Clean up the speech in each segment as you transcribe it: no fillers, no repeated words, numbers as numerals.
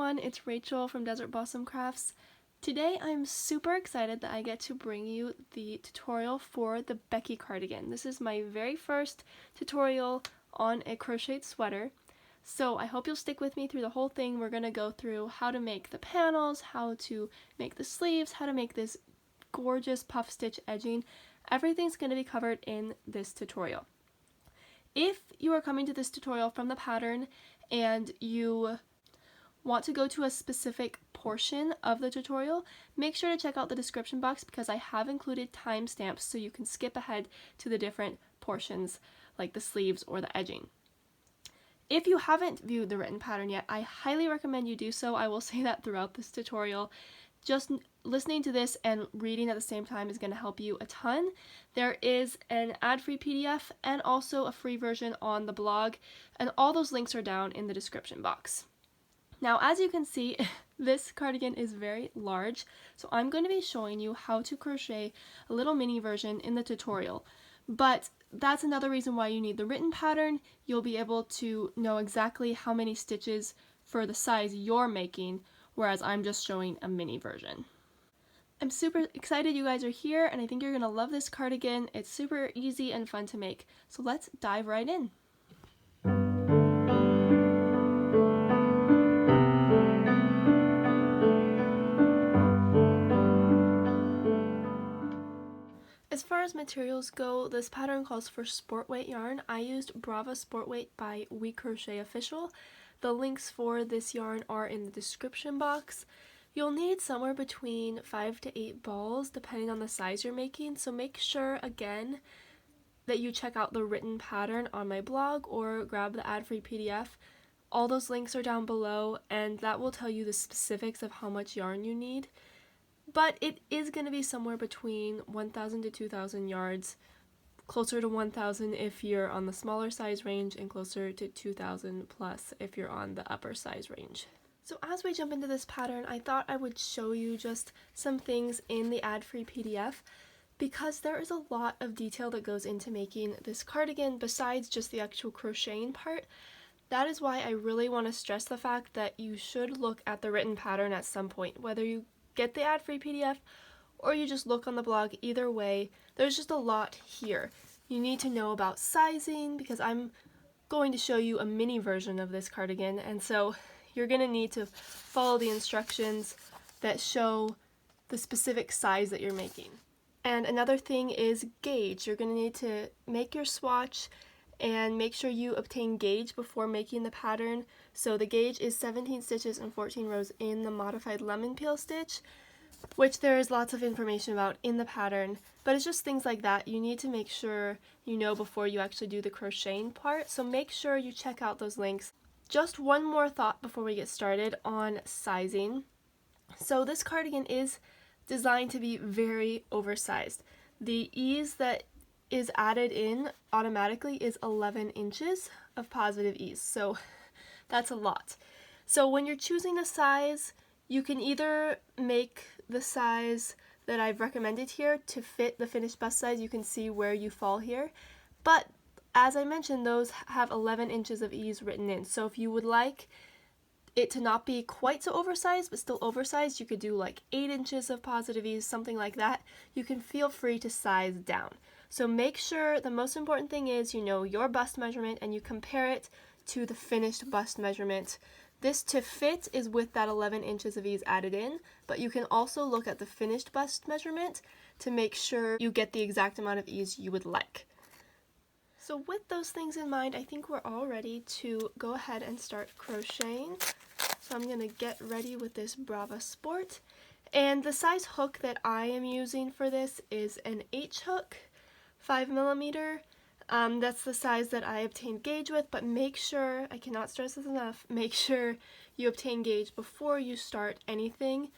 everyone, it's Rachel from Desert Blossom Crafts. Today I'm super excited that I get to bring you the tutorial for the Becky cardigan. This is my very first tutorial on a crocheted sweater, so I hope you'll stick with me through the whole thing. We're going to go through how to make the panels, how to make the sleeves, how to make this gorgeous puff stitch edging. Everything's going to be covered in this tutorial. If you are coming to this tutorial from the pattern and you want to go to a specific portion of the tutorial, make sure to check out the description box because I have included timestamps so you can skip ahead to the different portions like the sleeves or the edging. If you haven't viewed the written pattern yet, I highly recommend you do so. I will say that throughout this tutorial. Just listening to this and reading at the same time is going to help you a ton. There is an ad-free PDF and also a free version on the blog, and all those links are down in the description box. Now, as you can see, this cardigan is very large, so I'm going to be showing you how to crochet a little mini version in the tutorial. But that's another reason why you need the written pattern. You'll be able to know exactly how many stitches for the size you're making, whereas I'm just showing a mini version. I'm super excited you guys are here, and I think you're going to love this cardigan. It's super easy and fun to make, so let's dive right in. As far as materials go, this pattern calls for sport weight yarn. I used Brava Sport Weight by We Crochet Official. The links for this yarn are in the description box. You'll need somewhere between 5 to 8 balls depending on the size you're making, so make sure again that you check out the written pattern on my blog or grab the ad-free PDF. All those links are down below, and that will tell you the specifics of how much yarn you need. But it is going to be somewhere between 1,000 to 2,000 yards, closer to 1,000 if you're on the smaller size range and closer to 2,000 plus if you're on the upper size range. So as we jump into this pattern, I thought I would show you just some things in the ad-free PDF because there is a lot of detail that goes into making this cardigan besides just the actual crocheting part. That is why I really want to stress the fact that you should look at the written pattern at some point, whether you get the ad-free PDF or you just look on the blog. Either way, there's just a lot here. You need to know about sizing because I'm going to show you a mini version of this cardigan, and so you're going to need to follow the instructions that show the specific size that you're making. And another thing is gauge. You're going to need to make your swatch and make sure you obtain gauge before making the pattern. So the gauge is 17 stitches and 14 rows in the modified lemon peel stitch, which there is lots of information about in the pattern, but it's just things like that you need to make sure you know before you actually do the crocheting part, so make sure you check out those links. Just one more thought before we get started on sizing. So this cardigan is designed to be very oversized. The ease that is added in automatically is 11 inches of positive ease, so that's a lot. So when you're choosing a size, you can either make the size that I've recommended here to fit the finished bust size. You can see where you fall here, but as I mentioned, those have 11 inches of ease written in, so if you would like it to not be quite so oversized but still oversized, you could do like 8 inches of positive ease, something like that. You can feel free to size down. So make sure the most important thing is you know your bust measurement and you compare it to the finished bust measurement. This to fit is with that 11 inches of ease added in, but you can also look at the finished bust measurement to make sure you get the exact amount of ease you would like. So with those things in mind, I think we're all ready to go ahead and start crocheting. So I'm going to get ready with this Brava Sport. And the size hook that I am using for this is an H hook, 5mm. That's the size that I obtained gauge with, but make sure, I cannot stress this enough, make sure you obtain gauge before you start anything,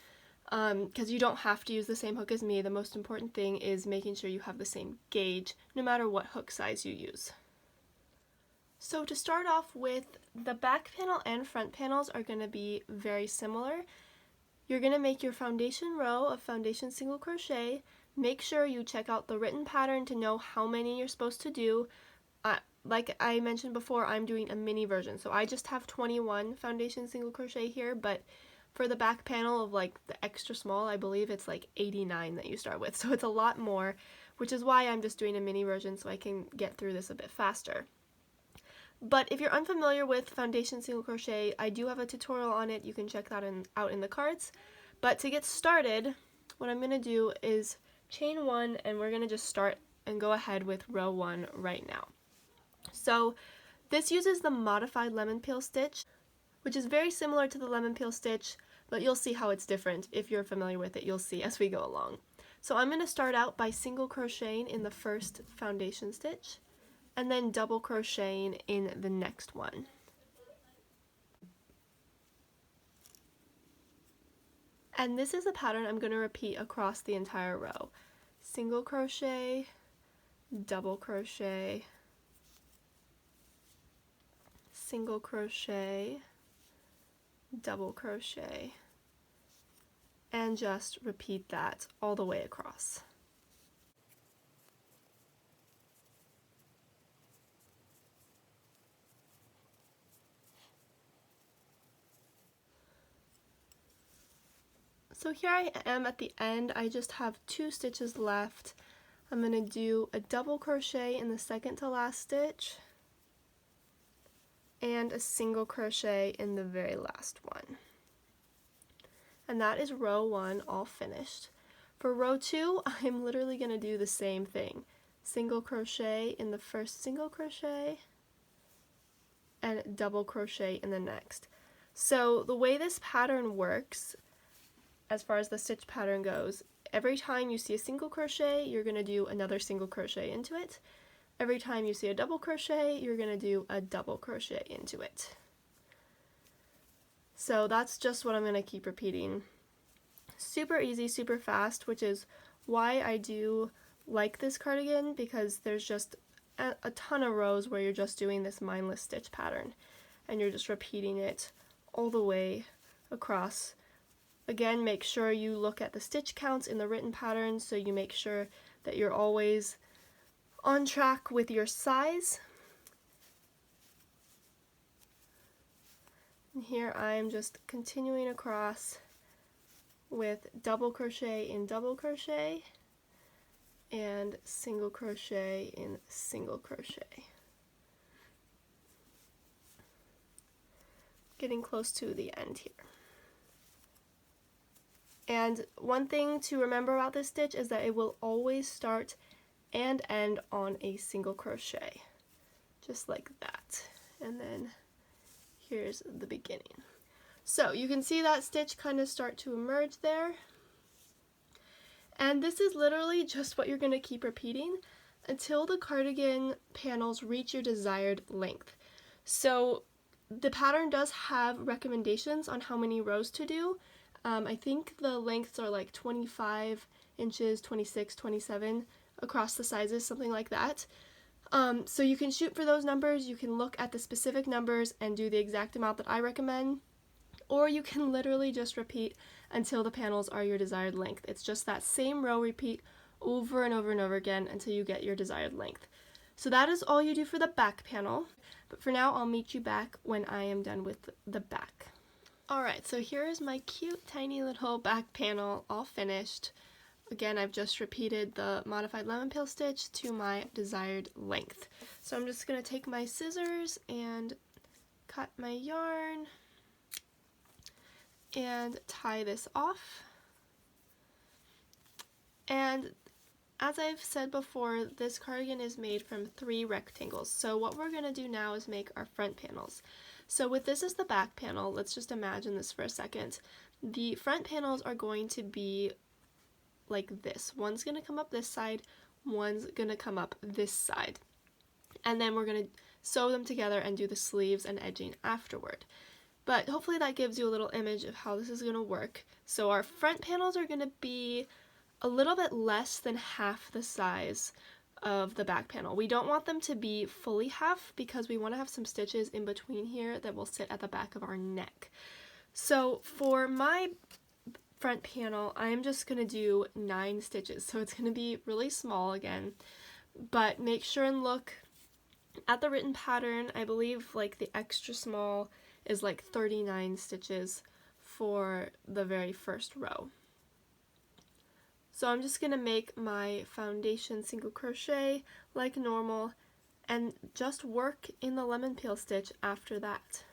because you don't have to use the same hook as me. The most important thing is making sure you have the same gauge no matter what hook size you use. So to start off with, the back panel and front panels are going to be very similar. You're going to make your foundation row of foundation single crochet. Make sure you check out the written pattern to know how many you're supposed to do. like I mentioned before, I'm doing a mini version, so I just have 21 foundation single crochet here, but for the back panel of like the extra small, I believe it's like 89 that you start with, so it's a lot more, which is why I'm just doing a mini version so I can get through this a bit faster. But if you're unfamiliar with foundation single crochet, I do have a tutorial on it. You can check that out in the cards. But to get started, what I'm going to do is chain 1, and we're going to just start and go ahead with row 1 right now. So this uses the modified lemon peel stitch, which is very similar to the lemon peel stitch, but you'll see how it's different. If you're familiar with it, you'll see as we go along. So I'm going to start out by single crocheting in the first foundation stitch, and then double crocheting in the next one. And this is a pattern I'm going to repeat across the entire row. Single crochet, double crochet, single crochet, double crochet, and just repeat that all the way across. So here I am at the end. I just have 2 stitches left. I'm going to do a double crochet in the second to last stitch and a single crochet in the very last one. And that is row 1 all finished. For row 2, I'm literally going to do the same thing. Single crochet in the first single crochet and double crochet in the next. So the way this pattern works, as far as the stitch pattern goes, every time you see a single crochet, you're going to do another single crochet into it. Every time you see a double crochet, you're going to do a double crochet into it. So that's just what I'm going to keep repeating. Super easy, super fast, which is why I do like this cardigan, because there's just a ton of rows where you're just doing this mindless stitch pattern and you're just repeating it all the way across. Again, make sure you look at the stitch counts in the written pattern so you make sure that you're always on track with your size. And here I'm just continuing across with double crochet in double crochet and single crochet in single crochet. Getting close to the end here. And one thing to remember about this stitch is that it will always start and end on a single crochet, just like that. And then here's the beginning. So you can see that stitch kind of start to emerge there. And this is literally just what you're going to keep repeating until the cardigan panels reach your desired length. So the pattern does have recommendations on how many rows to do. I think the lengths are like 25 inches, 26, 27 across the sizes, something like that. So you can shoot for those numbers, you can look at the specific numbers and do the exact amount that I recommend, or you can literally just repeat until the panels are your desired length. It's just that same row repeat over and over and over again until you get your desired length. So that is all you do for the back panel, but for now I'll meet you back when I am done with the back. Alright, so here is my cute tiny little back panel all finished. Again, I've just repeated the modified lemon peel stitch to my desired length. So I'm just going to take my scissors and cut my yarn and tie this off. And as I've said before, this cardigan is made from 3 rectangles. So what we're going to do now is make our front panels. So with this as the back panel, let's just imagine this for a second. The front panels are going to be like this. One's going to come up this side, one's going to come up this side. And then we're going to sew them together and do the sleeves and edging afterward. But hopefully that gives you a little image of how this is going to work. So our front panels are going to be a little bit less than half the size of the back panel. We don't want them to be fully half because we want to have some stitches in between here that will sit at the back of our neck. So for my front panel, I am just going to do 9 stitches. So it's going to be really small again, but make sure and look At the written pattern, I believe like the extra small is like 39 stitches for the very first row. So I'm just going to make my foundation single crochet like normal and just work in the lemon peel stitch after that.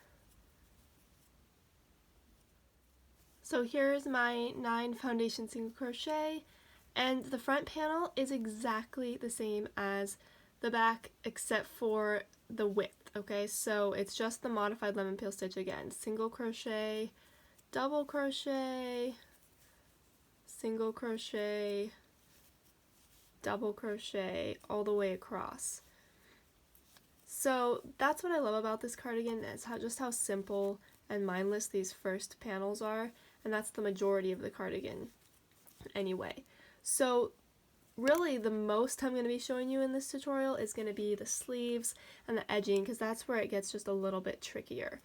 So here's my 9 foundation single crochet, and the front panel is exactly the same as the back except for the width, okay? So it's just the modified lemon peel stitch again. Single crochet, double crochet, single crochet, double crochet, all the way across. So that's what I love about this cardigan, is just how simple and mindless these first panels are, and that's the majority of the cardigan anyway. So really the most I'm going to be showing you in this tutorial is going to be the sleeves and the edging, because that's where it gets just a little bit trickier.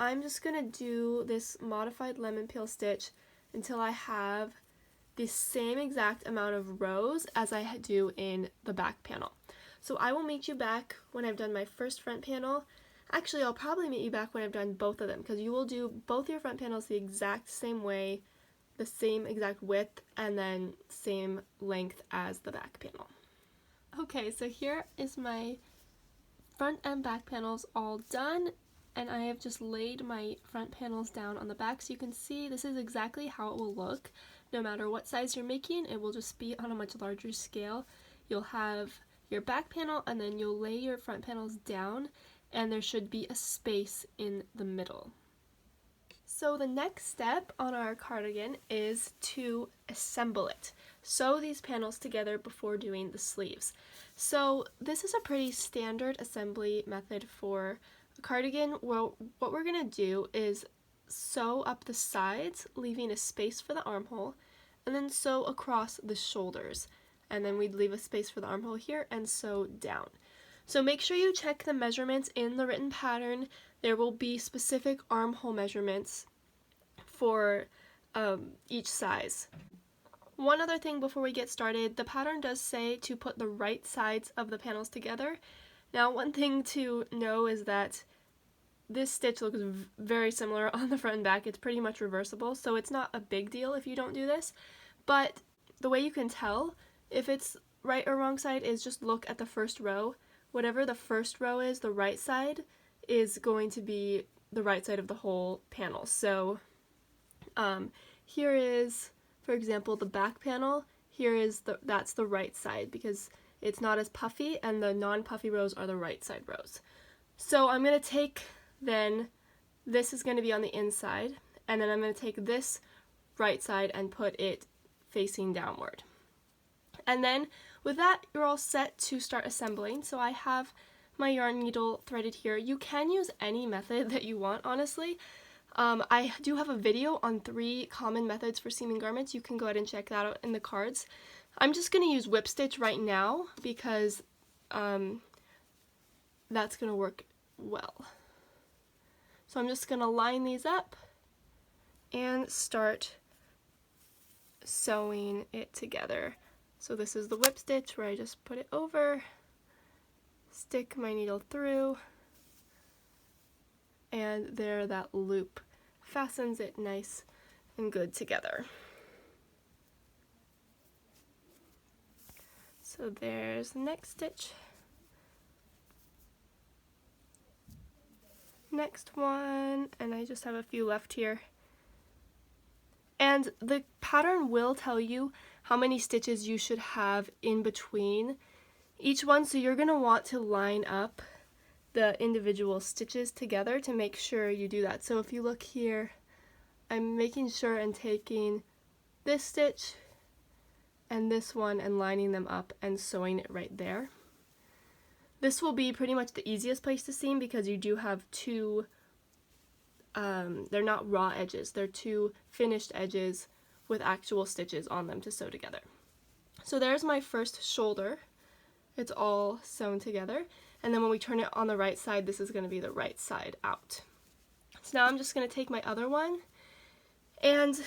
I'm just going to do this modified lemon peel stitch until I have the same exact amount of rows as I do in the back panel. So I will meet you back when I've done my first front panel. Actually, I'll probably meet you back when I've done both of them, because you will do both your front panels the exact same way, the same exact width, and then same length as the back panel. Okay, so here is my front and back panels all done, and I have just laid my front panels down on the back, so you can see this is exactly how it will look. No matter what size you're making, it will just be on a much larger scale. You'll have your back panel, and then you'll lay your front panels down, and there should be a space in the middle. So the next step on our cardigan is to assemble it. Sew these panels together before doing the sleeves. So this is a pretty standard assembly method for a cardigan. Well, what we're going to do is sew up the sides, leaving a space for the armhole, and then sew across the shoulders. And then we'd leave a space for the armhole here and sew down. So make sure you check the measurements in the written pattern. There will be specific armhole measurements for each size. One other thing before we get started, the pattern does say to put the right sides of the panels together. Now, one thing to know is that this stitch looks very similar on the front and back. It's pretty much reversible, so it's not a big deal if you don't do this. But the way you can tell if it's right or wrong side is just look at the first row. Whatever the first row is, the right side is going to be the right side of the whole panel. So here is, for example, the back panel. Here is that's the right side because it's not as puffy, and the non-puffy rows are the right side rows. So I'm going to take then, this is going to be on the inside, and then I'm going to take this right side and put it facing downward. And then with that, you're all set to start assembling. So I have my yarn needle threaded here. You can use any method that you want, honestly. I do have a video on 3 common methods for seaming garments. You can go ahead and check that out in the cards. I'm just going to use whip stitch right now because that's going to work well. So I'm just going to line these up and start sewing it together. So this is the whip stitch where I just put it over, stick my needle through, and there that loop fastens it nice and good together. So there's the next stitch. Next one, and I just have a few left here. And the pattern will tell you how many stitches you should have in between each one, so you're going to want to line up the individual stitches together to make sure you do that. So if you look here, I'm making sure and taking this stitch and this one and lining them up and sewing it right there. This will be pretty much the easiest place to seam because you do have two they're not raw edges, they're 2 finished edges with actual stitches on them to sew together. So there's my first shoulder. It's all sewn together, and then when we turn it on the right side, this is going to be the right side out. So now I'm just going to take my other one, and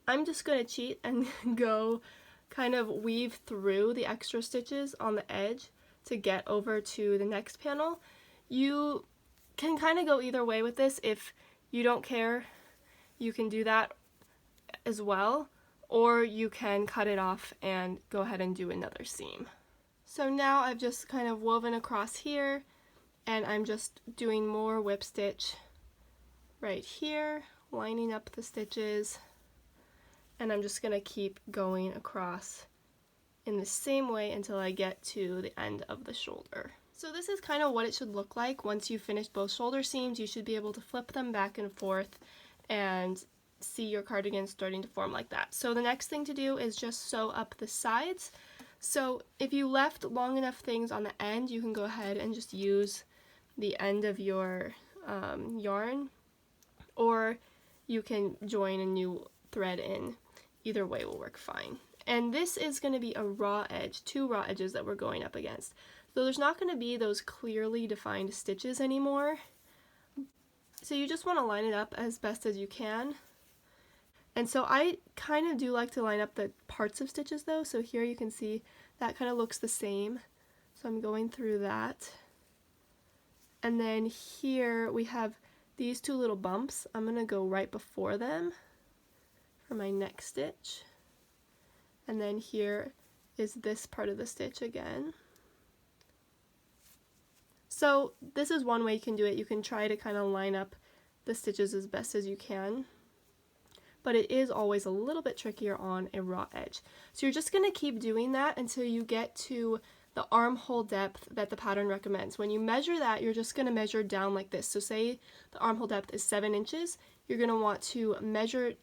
I'm just going to cheat and go kind of weave through the extra stitches on the edge to get over to the next panel. You can kind of go either way with this. If you don't care, you can do that as well, or you can cut it off and go ahead and do another seam. So now I've just kind of woven across here, and I'm just doing more whip stitch right here, lining up the stitches, and I'm just going to keep going across in the same way until I get to the end of the shoulder. So this is kind of what it should look like. Once you've finished both shoulder seams, you should be able to flip them back and forth and see your cardigan starting to form like that. So the next thing to do is just sew up the sides. So if you left long enough things on the end, you can go ahead and just use the end of your yarn, or you can join a new thread in. Either way will work fine. And this is going to be a raw edge, 2 raw edges that we're going up against. So there's not going to be those clearly defined stitches anymore. So you just want to line it up as best as you can. And so I kind of do like to line up the parts of stitches though. So here you can see that kind of looks the same. So I'm going through that. And then here we have these 2 little bumps. I'm going to go right before them for my next stitch. And then here is this part of the stitch again. So this is one way you can do it. You can try to kind of line up the stitches as best as you can, but it is always a little bit trickier on a raw edge. So you're just going to keep doing that until you get to the armhole depth that the pattern recommends. When you measure that, you're just going to measure down like this. So say the armhole depth is 7 inches, you're going to want to measure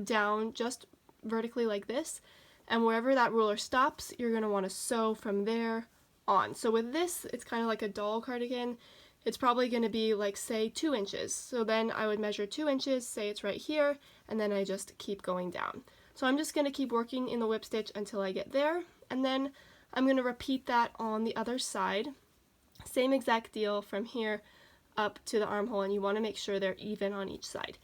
down just vertically like this, and wherever that ruler stops, you're going to want to sew from there on. So with this, it's kind of like a doll cardigan. It's probably going to be like, say, 2 inches. So then I would measure 2 inches, say it's right here, and then I just keep going down. So I'm just going to keep working in the whip stitch until I get there, and then I'm going to repeat that on the other side. Same exact deal from here up to the armhole, and you want to make sure they're even on each side.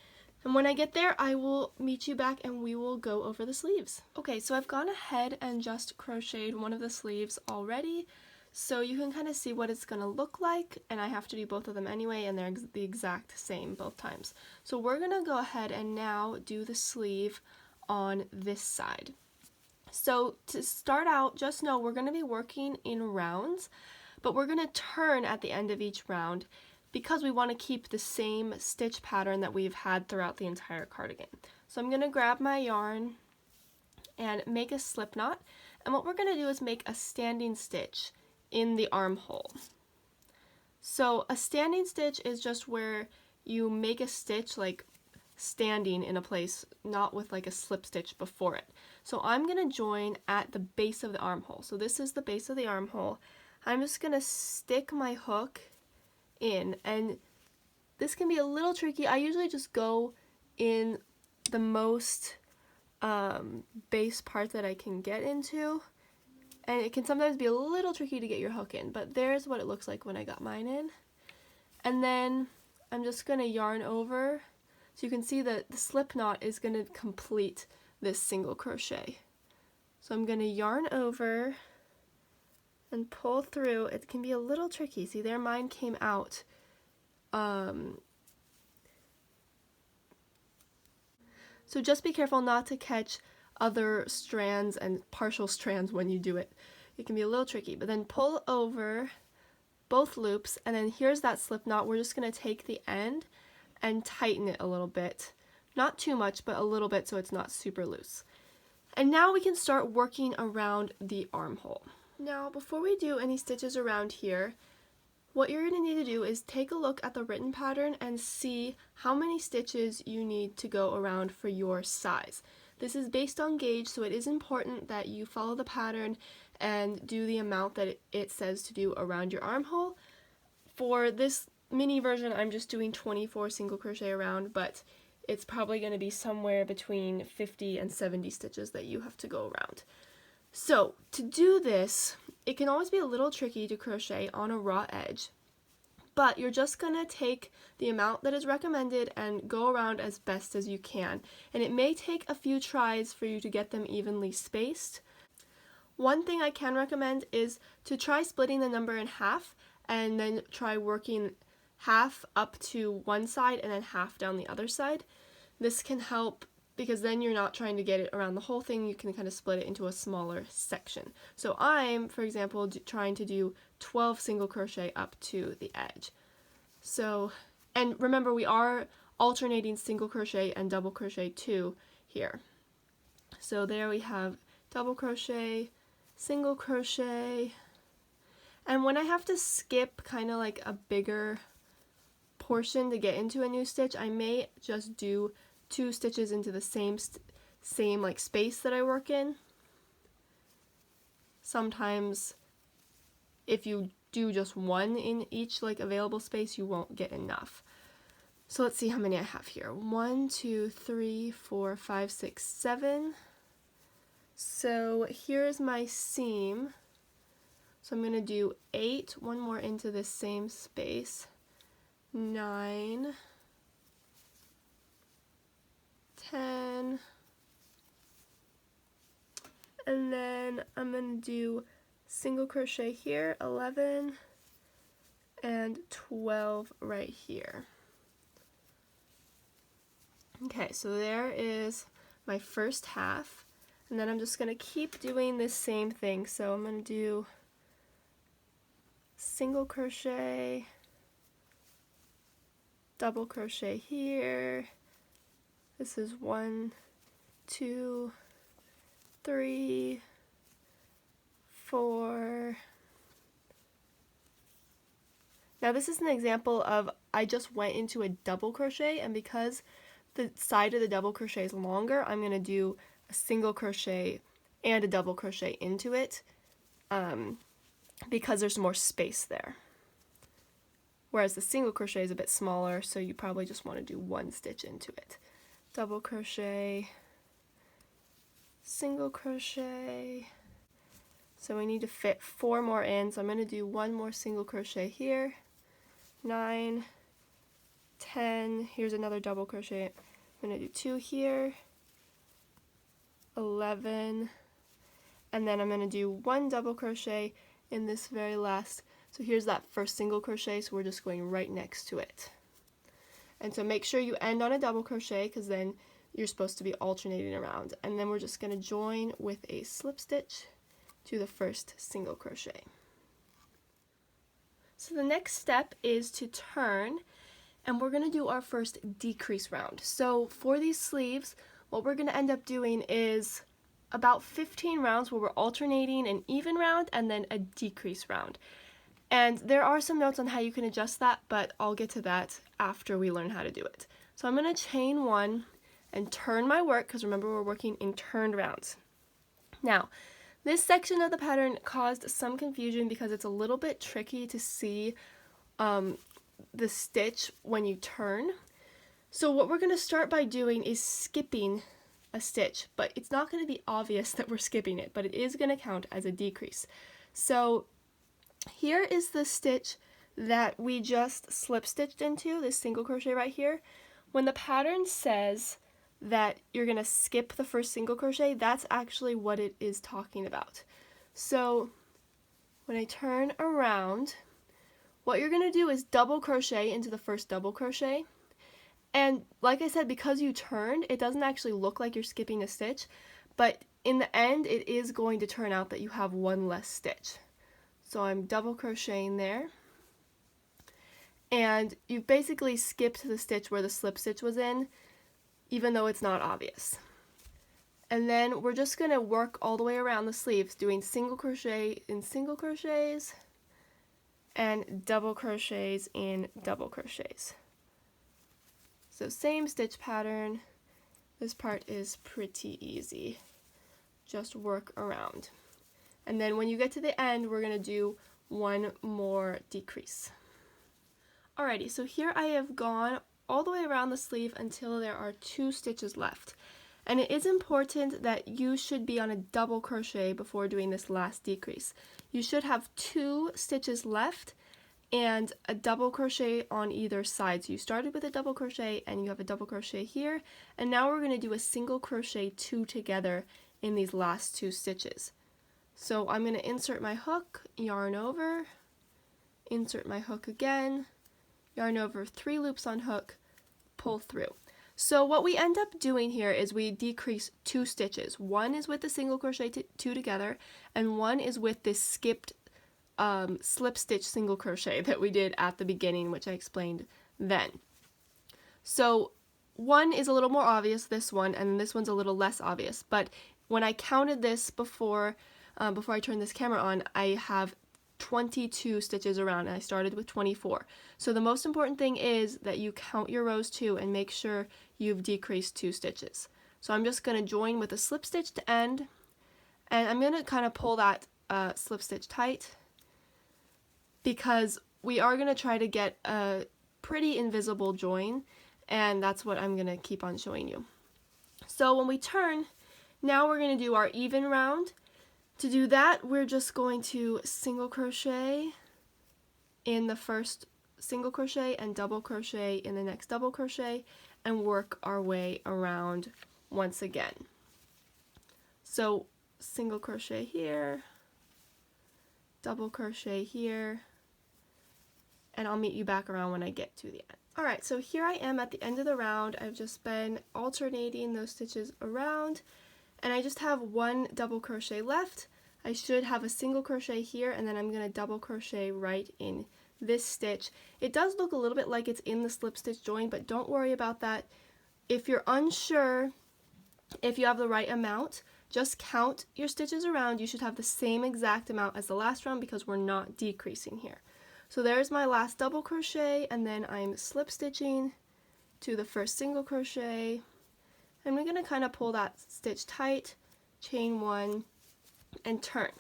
And when I get there, I will meet you back and we will go over the sleeves. Okay, so I've gone ahead and just crocheted one of the sleeves already, so you can kind of see what it's going to look like, and I have to do both of them anyway, and they're the exact same both times. So we're going to go ahead and now do the sleeve on this side. So to start out, just know we're going to be working in rounds, but we're going to turn at the end of each round because we want to keep the same stitch pattern that we've had throughout the entire cardigan. So I'm going to grab my yarn and make a slip knot, and what we're going to do is make a standing stitch in the armhole. So a standing stitch is just where you make a stitch like standing in a place, not with like a slip stitch before it. So I'm going to join at the base of the armhole. So this is the base of the armhole. I'm just going to stick my hook in, and this can be a little tricky. I usually just go in the most base part that I can get into, and it can sometimes be a little tricky to get your hook in, but there's what it looks like when I got mine in. And then I'm just going to yarn over, so you can see that the slip knot is going to complete this single crochet. So I'm going to yarn over and pull through. It can be a little tricky. See there, mine came out. So just be careful not to catch other strands and partial strands when you do it. It can be a little tricky, but then pull over both loops, and then here's that slip knot. We're just going to take the end and tighten it a little bit. Not too much, but a little bit so it's not super loose. And now we can start working around the armhole. Now, before we do any stitches around here, what you're going to need to do is take a look at the written pattern and see how many stitches you need to go around for your size. This is based on gauge, so it is important that you follow the pattern and do the amount that it says to do around your armhole. For this mini version, I'm just doing 24 single crochet around, but it's probably going to be somewhere between 50 and 70 stitches that you have to go around. So to do this, it can always be a little tricky to crochet on a raw edge, but you're just going to take the amount that is recommended and go around as best as you can. And it may take a few tries for you to get them evenly spaced. One thing I can recommend is to try splitting the number in half and then try working half up to one side and then half down the other side. This can help because then you're not trying to get it around the whole thing, you can kind of split it into a smaller section. So I'm, for example, trying to do 12 single crochet up to the edge. So, and remember we are alternating single crochet and double crochet too here. So there we have double crochet, single crochet, and when I have to skip kind of like a bigger portion to get into a new stitch, I may just do 2 stitches into the same like space that I work in. Sometimes if you do just 1 in each like available space, you won't get enough. So let's see how many I have here. 1, 2, 3, 4, 5, 6, 7. So here's my seam. So I'm going to do 8, one more into this same space, 9, 10, and then I'm going to do single crochet here, 11, and 12 right here. Okay, so there is my first half, and then I'm just going to keep doing this same thing. So I'm going to do single crochet, double crochet here. This is 1, 2, 3, 4. Now this is an example of I just went into a double crochet, and because the side of the double crochet is longer, I'm going to do a single crochet and a double crochet into it because there's more space there. Whereas the single crochet is a bit smaller, so you probably just want to do 1 stitch into it. Double crochet, single crochet. So we need to fit 4 more in, so I'm going to do 1 more single crochet here, 9, 10, here's another double crochet, I'm going to do 2 here, 11, and then I'm going to do 1 double crochet in this very last, so here's that first single crochet, so we're just going right next to it. And so make sure you end on a double crochet because then you're supposed to be alternating around, and then we're just going to join with a slip stitch to the first single crochet. So the next step is to turn, and we're going to do our first decrease round. So for these sleeves, what we're going to end up doing is about 15 rounds where we're alternating an even round and then a decrease round. And there are some notes on how you can adjust that, but I'll get to that after we learn how to do it. So I'm going to chain 1 and turn my work, because remember we're working in turned rounds. Now, this section of the pattern caused some confusion because it's a little bit tricky to see the stitch when you turn. So what we're going to start by doing is skipping a stitch, but it's not going to be obvious that we're skipping it, but it is going to count as a decrease. So here is the stitch that we just slip stitched into, this single crochet right here. When the pattern says that you're going to skip the first single crochet, that's actually what it is talking about. So when I turn around, what you're going to do is double crochet into the first double crochet. And like I said, because you turned, it doesn't actually look like you're skipping a stitch, but in the end it is going to turn out that you have 1 less stitch. So I'm double crocheting there, and you've basically skipped the stitch where the slip stitch was in, even though it's not obvious. And then we're just going to work all the way around the sleeves, doing single crochet in single crochets and double crochets in double crochets. So same stitch pattern. This part is pretty easy. Just work around. And then when you get to the end, we're going to do 1 more decrease. Alrighty, so here I have gone all the way around the sleeve until there are 2 stitches left. And it is important that you should be on a double crochet before doing this last decrease. You should have 2 stitches left and a double crochet on either side. So you started with a double crochet and you have a double crochet here, and now we're going to do a single crochet 2 together in these last 2 stitches. So I'm going to insert my hook, yarn over, insert my hook again, yarn over, 3 loops on hook, pull through. So what we end up doing here is we decrease 2 stitches. One is with the single crochet 2 together, and one is with this skipped slip stitch single crochet that we did at the beginning, which I explained then. So one is a little more obvious, this one, and this one's a little less obvious, but when I counted this before I turned this camera on, I have 22 stitches around, and I started with 24. So the most important thing is that you count your rows too and make sure you've decreased 2 stitches. So I'm just going to join with a slip stitch to end, and I'm going to kind of pull that slip stitch tight because we are going to try to get a pretty invisible join, and that's what I'm going to keep on showing you. So when we turn, now we're going to do our even round. To do that, we're just going to single crochet in the first single crochet and double crochet in the next double crochet and work our way around once again. So single crochet here, double crochet here, and I'll meet you back around when I get to the end. Alright, so here I am at the end of the round. I've just been alternating those stitches around, and I just have 1 double crochet left. I should have a single crochet here, and then I'm going to double crochet right in this stitch. It does look a little bit like it's in the slip stitch join, but don't worry about that. If you're unsure if you have the right amount, just count your stitches around. You should have the same exact amount as the last round because we're not decreasing here. So there's my last double crochet, and then I'm slip stitching to the first single crochet, and we're going to kind of pull that stitch tight, chain 1, and turn.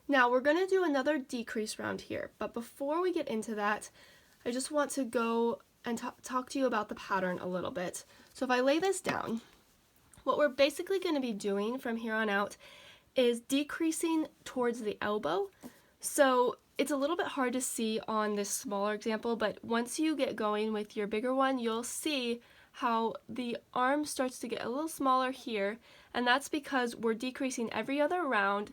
Now we're going to do another decrease round here, but before we get into that, I just want to go and talk to you about the pattern a little bit. So if I lay this down, what we're basically going to be doing from here on out is decreasing towards the elbow. So it's a little bit hard to see on this smaller example, but once you get going with your bigger one, you'll see how the arm starts to get a little smaller here, and that's because we're decreasing every other round,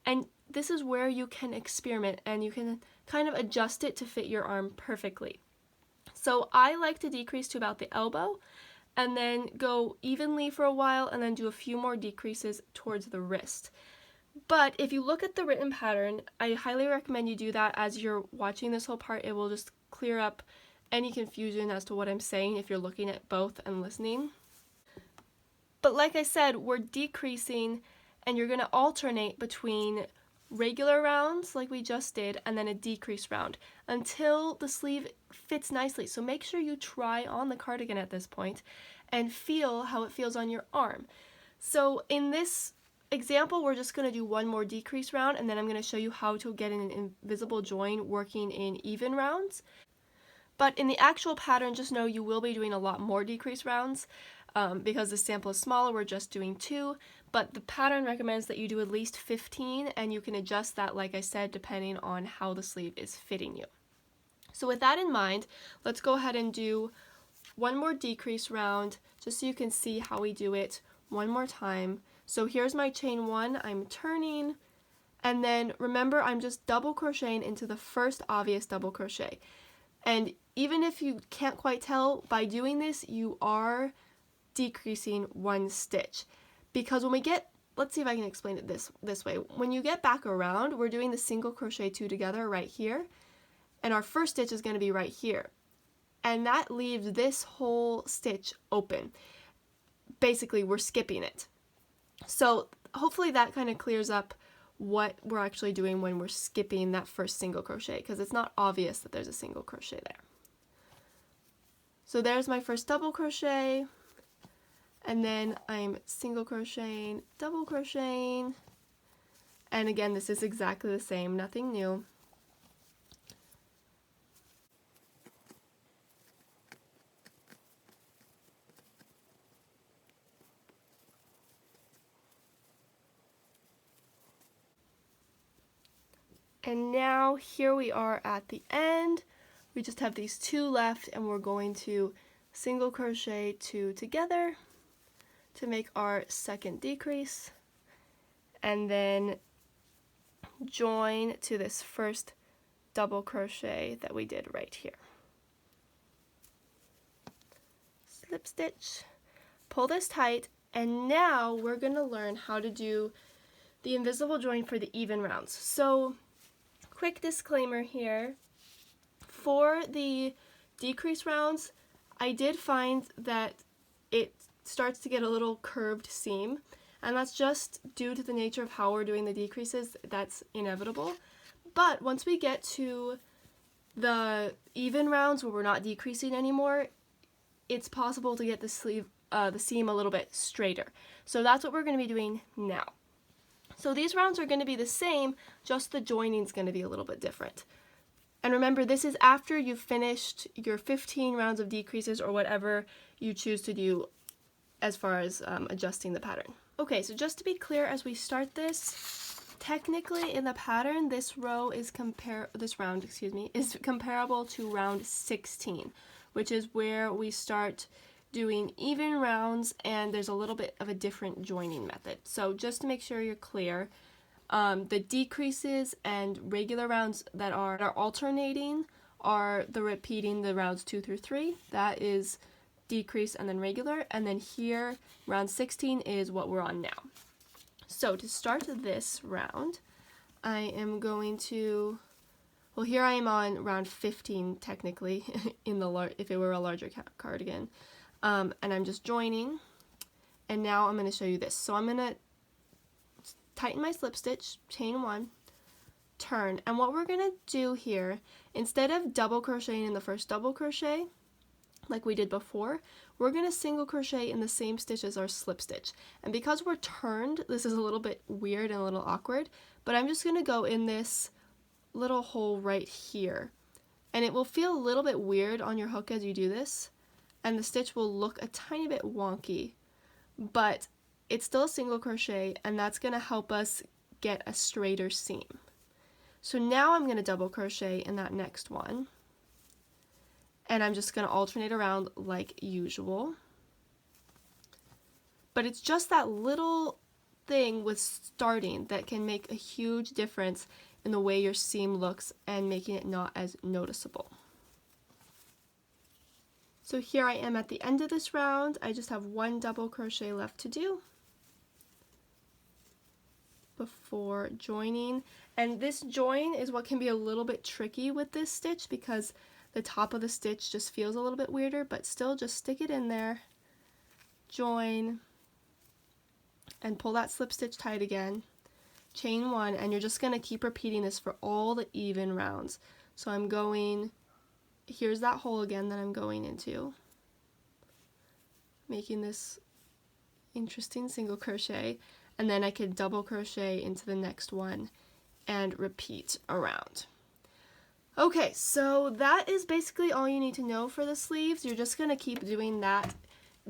and this is where you can experiment and you can kind of adjust it to fit your arm perfectly. So I like to decrease to about the elbow and then go evenly for a while and then do a few more decreases towards the wrist. But if you look at the written pattern, I highly recommend you do that as you're watching this whole part. It will just clear up any confusion as to what I'm saying if you're looking at both and listening. But like I said, we're decreasing, and you're going to alternate between regular rounds like we just did and then a decrease round until the sleeve fits nicely. So make sure you try on the cardigan at this point and feel how it feels on your arm. So in this example, we're just going to do 1 more decrease round, and then I'm going to show you how to get an invisible join working in even rounds. But in the actual pattern, just know you will be doing a lot more decrease rounds because the sample is smaller. We're just doing 2, but the pattern recommends that you do at least 15, and you can adjust that, like I said, depending on how the sleeve is fitting you. So with that in mind, let's go ahead and do 1 more decrease round just so you can see how we do it one more time. So here's my chain 1, I'm turning, and then remember I'm just double crocheting into the first obvious double crochet. And even if you can't quite tell, by doing this, you are decreasing 1 stitch. Because when we get, let's see if I can explain it this way. When you get back around, we're doing the single crochet 2 together right here, and our first stitch is going to be right here. And that leaves this whole stitch open. Basically, we're skipping it. So hopefully that kind of clears up what we're actually doing when we're skipping that first single crochet, because it's not obvious that there's a single crochet there. So there's my first double crochet, and then I'm single crocheting, double crocheting, and again this is exactly the same, nothing new. And now here we are at the end. We just have these 2 left, and we're going to single crochet 2 together to make our second decrease, and then join to this first double crochet that we did right here. Slip stitch, pull this tight, and now we're going to learn how to do the invisible join for the even rounds. So, quick disclaimer here, for the decrease rounds, I did find that it starts to get a little curved seam, and that's just due to the nature of how we're doing the decreases. That's inevitable. But once we get to the even rounds where we're not decreasing anymore, it's possible to get the seam a little bit straighter. So that's what we're going to be doing now. So these rounds are going to be the same, just the joining is going to be a little bit different. And remember, this is after you've finished your 15 rounds of decreases or whatever you choose to do as far as adjusting the pattern. Okay, so just to be clear, as we start this, technically in the pattern, this round is comparable to round 16, which is where we start doing even rounds, and there's a little bit of a different joining method. So just to make sure you're clear, the decreases and regular rounds that are alternating are the repeating the rounds 2 through 3. That is decrease and then regular, and then here round 16 is what we're on now. So to start this round, I am going to, well, here I am on round 15 technically in the if it were a larger cardigan, and I'm just joining, and now I'm going to show you this. So I'm going to tighten my slip stitch, chain 1, turn, and what we're going to do here, instead of double crocheting in the first double crochet like we did before, we're going to single crochet in the same stitch as our slip stitch. And because we're turned, this is a little bit weird and a little awkward, but I'm just going to go in this little hole right here. And it will feel a little bit weird on your hook as you do this, and the stitch will look a tiny bit wonky, but it's still a single crochet, and that's going to help us get a straighter seam. So now I'm going to double crochet in that next one, and I'm just going to alternate around like usual. But it's just that little thing with starting that can make a huge difference in the way your seam looks and making it not as noticeable. So here I am at the end of this round. I just have one double crochet left to do before joining. And this join is what can be a little bit tricky with this stitch because the top of the stitch just feels a little bit weirder, but still just stick it in there, join, and pull that slip stitch tight again, chain 1, and you're just going to keep repeating this for all the even rounds. So I'm going, here's that hole again that I'm going into, making this interesting single crochet, and then I can double crochet into the next one and repeat around. Okay, so that is basically all you need to know for the sleeves. You're just going to keep doing that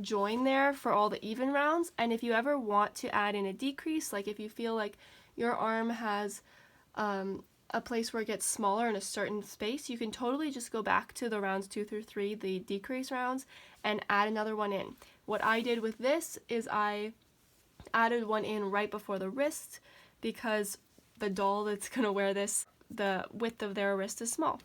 join there for all the even rounds, and if you ever want to add in a decrease, like if you feel like your arm has a place where it gets smaller in a certain space, you can totally just go back to the rounds 2 through 3, the decrease rounds, and add another one in. What I did with this is I added one in right before the wrist because the doll that's going to wear this, the width of their wrist is small.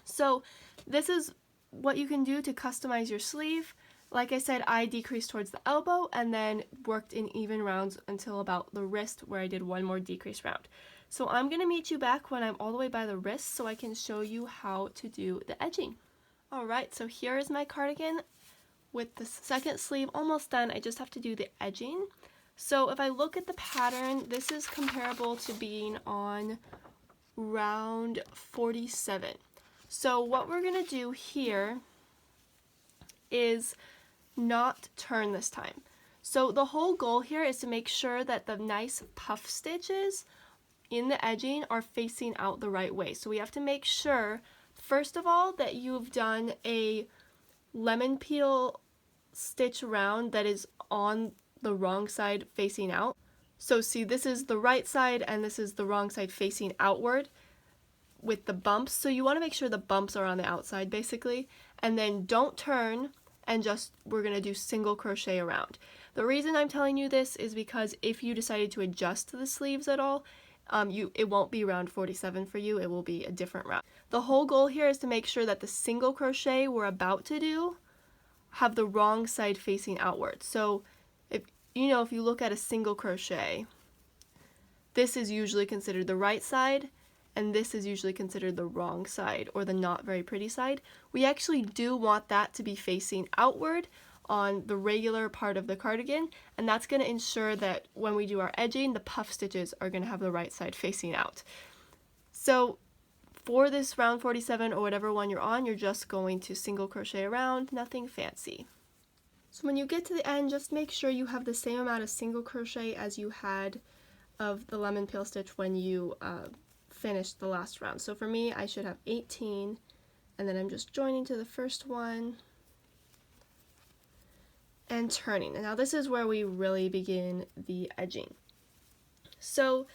So this is what you can do to customize your sleeve. Like I said, I decreased towards the elbow and then worked in even rounds until about the wrist, where I did one more decrease round. So I'm going to meet you back when I'm all the way by the wrist so I can show you how to do the edging. Alright, so here is my cardigan with the second sleeve almost done. I just have to do the edging. So if I look at the pattern, this is comparable to being on round 47. So what we're going to do here is not turn this time. So the whole goal here is to make sure that the nice puff stitches in the edging are facing out the right way. So we have to make sure, first of all, that you've done a lemon peel stitch around that is on the wrong side facing out. So see, this is the right side and this is the wrong side facing outward with the bumps. So you want to make sure the bumps are on the outside basically, and then don't turn, and just we're going to do single crochet around. The reason I'm telling you this is because if you decided to adjust the sleeves at all, it won't be round 47 for you, it will be a different round. The whole goal here is to make sure that the single crochet we're about to do have the wrong side facing outward. So if you look at a single crochet, this is usually considered the right side, and this is usually considered the wrong side, or the not very pretty side. We actually do want that to be facing outward on the regular part of the cardigan, and that's going to ensure that when we do our edging, the puff stitches are going to have the right side facing out. So for this round 47 or whatever one you're on, you're just going to single crochet around, nothing fancy. So when you get to the end, just make sure you have the same amount of single crochet as you had of the lemon peel stitch when you finished the last round. So for me, I should have 18, and then I'm just joining to the first one and turning. And now this is where we really begin the edging. So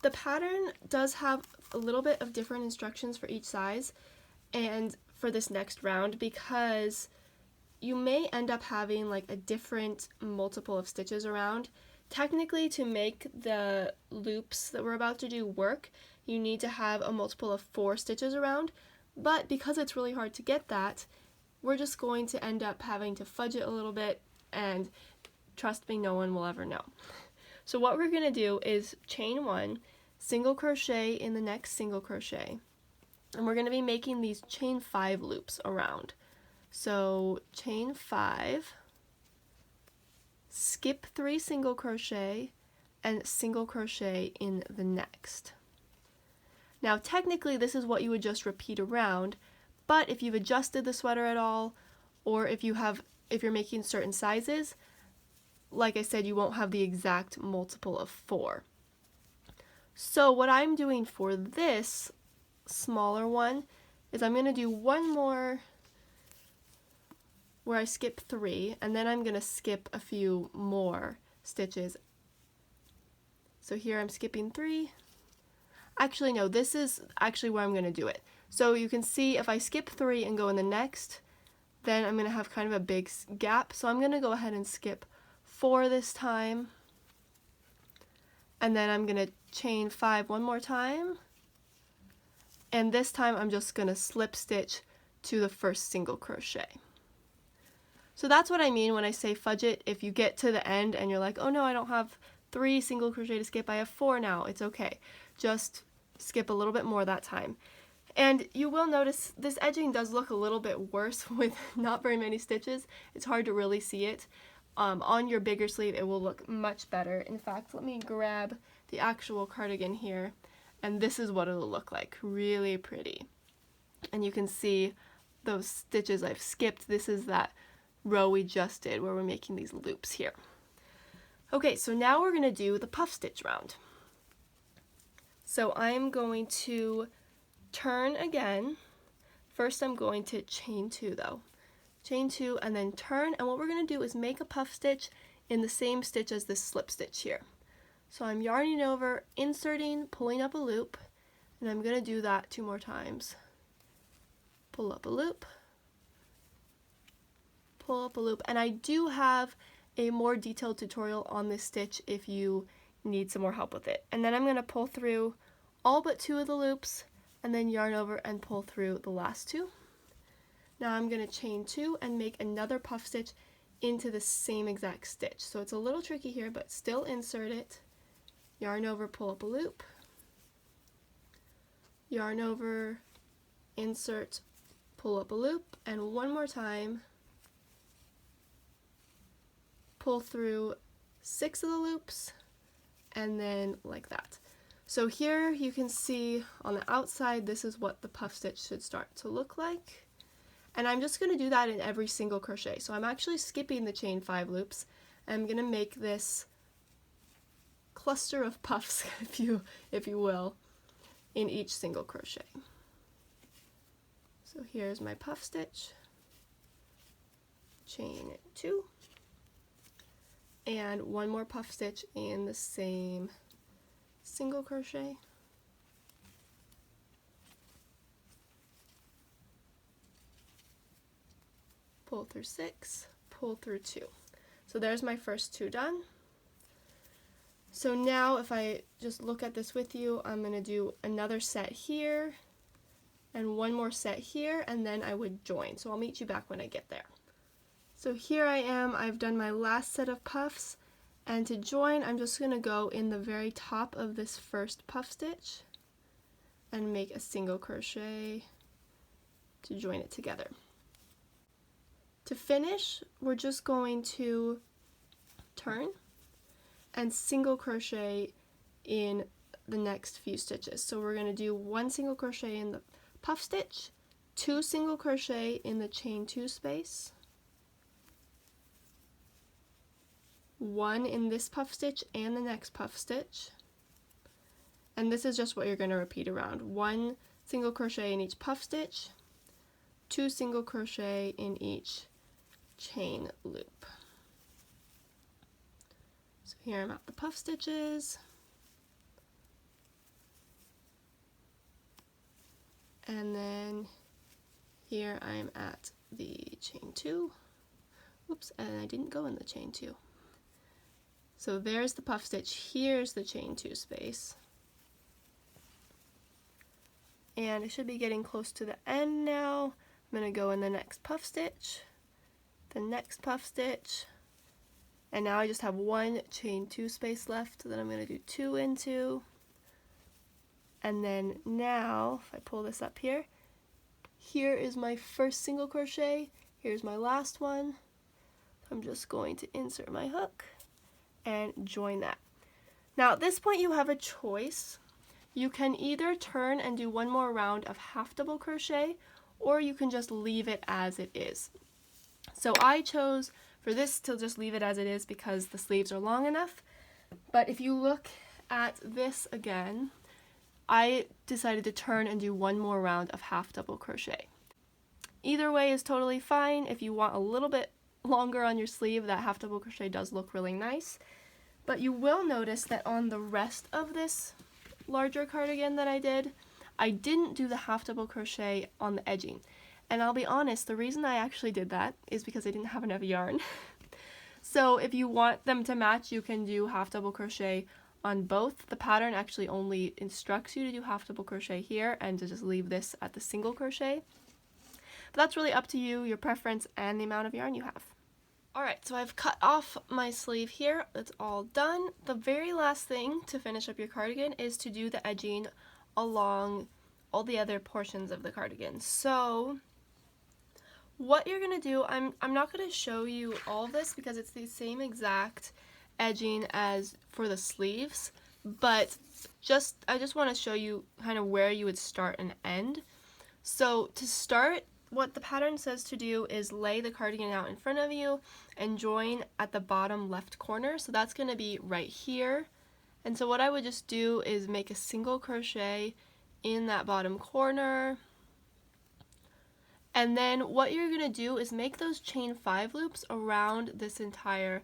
the pattern does have a little bit of different instructions for each size and for this next round, because you may end up having like a different multiple of stitches around. Technically, to make the loops that we're about to do work, you need to have a multiple of 4 stitches around, but because it's really hard to get that, we're just going to end up having to fudge it a little bit, and trust me, no one will ever know. So what we're going to do is chain 1, single crochet in the next single crochet, and we're going to be making these chain 5 loops around. So chain 5, skip 3 single crochet, and single crochet in the next. Now technically this is what you would just repeat around, but if you've adjusted the sweater at all, or if you're making certain sizes, like I said, you won't have the exact multiple of 4. So what I'm doing for this smaller one is I'm going to do one more where I skip 3, and then I'm going to skip a few more stitches. So here I'm skipping 3. Actually no, this is actually where I'm going to do it. So you can see if I skip 3 and go in the next, then I'm going to have kind of a big gap. So I'm going to go ahead and skip 4 this time, and then I'm going to chain 5 one more time, and this time I'm just going to slip stitch to the first single crochet. So that's what I mean when I say fudge it. If you get to the end and you're like, oh no, I don't have 3 single crochet to skip, I have 4 now, it's okay. Just skip a little bit more that time. And you will notice this edging does look a little bit worse with not very many stitches. It's hard to really see it. On your bigger sleeve it will look much better. In fact, let me grab the actual cardigan here, and this is what it'll look like. Really pretty. And you can see those stitches I've skipped. This is that row we just did where we're making these loops here. Okay, so now we're going to do the puff stitch round. So I'm going to turn again. First I'm going to chain 2 though. Chain 2 and then turn, and what we're going to do is make a puff stitch in the same stitch as this slip stitch here. So I'm yarning over, inserting, pulling up a loop, and I'm going to do that 2 more times. Pull up a loop, pull up a loop, and I do have a more detailed tutorial on this stitch if you need some more help with it. And then I'm going to pull through all but 2 of the loops, and then yarn over and pull through the last 2. Now I'm going to chain 2 and make another puff stitch into the same exact stitch. So it's a little tricky here, but still insert it, yarn over, pull up a loop, yarn over, insert, pull up a loop, and one more time, pull through 6 of the loops, and then like that. So here you can see on the outside, this is what the puff stitch should start to look like. And I'm just going to do that in every single crochet. So I'm actually skipping the chain 5 loops. I'm going to make this cluster of puffs, if you will, in each single crochet. So here's my puff stitch, chain 2, and one more puff stitch in the same single crochet. Pull through 6, pull through 2. So there's my first 2 done. So now if I just look at this with you, I'm going to do another set here and one more set here, and then I would join. So I'll meet you back when I get there. So here I am, I've done my last set of puffs, and to join I'm just going to go in the very top of this first puff stitch and make a single crochet to join it together. To finish, we're just going to turn and single crochet in the next few stitches. So we're going to do 1 single crochet in the puff stitch, 2 single crochet in the chain 2 space, 1 in this puff stitch and the next puff stitch, and this is just what you're going to repeat around. 1 single crochet in each puff stitch, 2 single crochet in each chain loop. So here I'm at the puff stitches, and then here I'm at the chain 2. Oops, and I didn't go in the chain 2. So there's the puff stitch, here's the chain 2 space. And I should be getting close to the end now. I'm going to go in the next puff stitch, the next puff stitch, and now I just have 1 chain 2 space left that I'm going to do 2 into. And then now, if I pull this up here, here is my first single crochet, here's my last one. I'm just going to insert my hook and join that. Now at this point you have a choice. You can either turn and do 1 more round of half double crochet, or you can just leave it as it is. So I chose for this to just leave it as it is because the sleeves are long enough, but if you look at this again, I decided to turn and do 1 more round of half double crochet. Either way is totally fine. If you want a little bit longer on your sleeve, that half double crochet does look really nice, but you will notice that on the rest of this larger cardigan that I didn't do the half double crochet on the edging. And I'll be honest, the reason I actually did that is because I didn't have enough yarn. So if you want them to match, you can do half double crochet on both. The pattern actually only instructs you to do half double crochet here and to just leave this at the single crochet. But that's really up to you, your preference, and the amount of yarn you have. Alright, so I've cut off my sleeve here. It's all done. The very last thing to finish up your cardigan is to do the edging along all the other portions of the cardigan. So what you're going to do, I'm not going to show you all of this because it's the same exact edging as for the sleeves, but I just want to show you kind of where you would start and end. So to start, what the pattern says to do is lay the cardigan out in front of you and join at the bottom left corner. So that's going to be right here. And so what I would just do is make a single crochet in that bottom corner. And then what you're going to do is make those chain 5 loops around this entire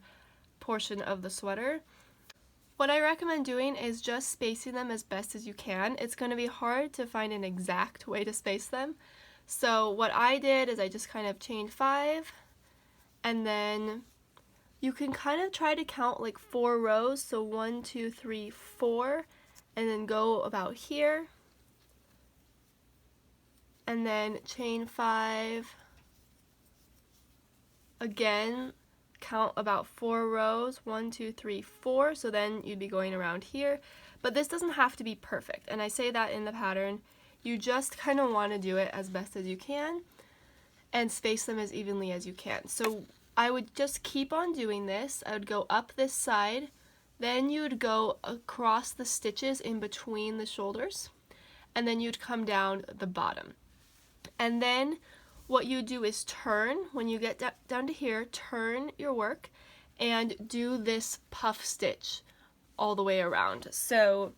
portion of the sweater. What I recommend doing is just spacing them as best as you can. It's going to be hard to find an exact way to space them. So what I did is I just kind of chained 5, and then you can kind of try to count like 4 rows, so 1, 2, 3, 4, and then go about here, and then chain 5, again count about 4 rows, 1, 2, 3, 4, so then you'd be going around here. But this doesn't have to be perfect, and I say that in the pattern. You just kind of want to do it as best as you can and space them as evenly as you can. So I would just keep on doing this. I would go up this side, then you would go across the stitches in between the shoulders, and then you'd come down the bottom. And then what you do is turn, when you get down to here, turn your work and do this puff stitch all the way around. So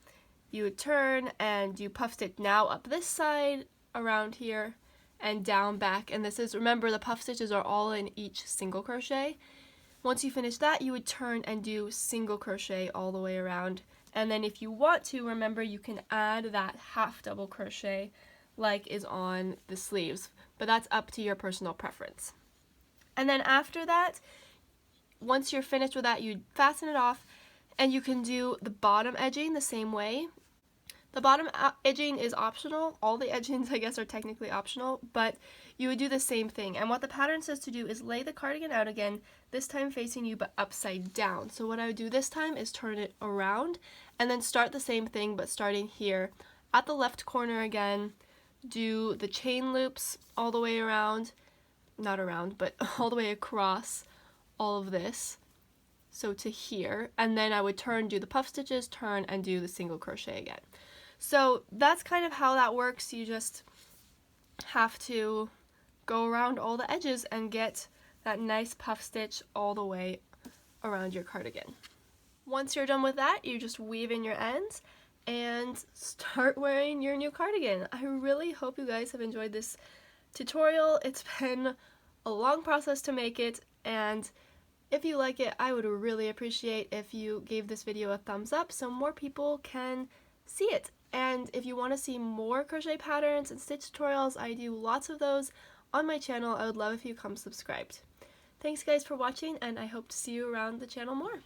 you would turn and you puff stitch now up this side, around here, and down back. And this is, remember, the puff stitches are all in each single crochet. Once you finish that, you would turn and do single crochet all the way around. And then if you want to, remember, you can add that half double crochet like is on the sleeves, but that's up to your personal preference. And then after that, once you're finished with that, you fasten it off, And you can do the bottom edging the same way. The bottom edging is optional. All the edgings, I guess, are technically optional, but you would do the same thing. And what the pattern says to do is lay the cardigan out again, this time facing you but upside down. So what I would do this time is turn it around and then start the same thing, but starting here at the left corner again, do the chain loops all the way around, not around, but all the way across all of this. So to here, and then I would turn, do the puff stitches, turn, and do the single crochet again. So that's kind of how that works. You just have to go around all the edges and get that nice puff stitch all the way around your cardigan. Once you're done with that, you just weave in your ends and start wearing your new cardigan. I really hope you guys have enjoyed this tutorial. It's been a long process to make it, and if you like it, I would really appreciate if you gave this video a thumbs up so more people can see it. And if you want to see more crochet patterns and stitch tutorials, I do lots of those on my channel. I would love if you come subscribed. Thanks guys for watching, and I hope to see you around the channel more.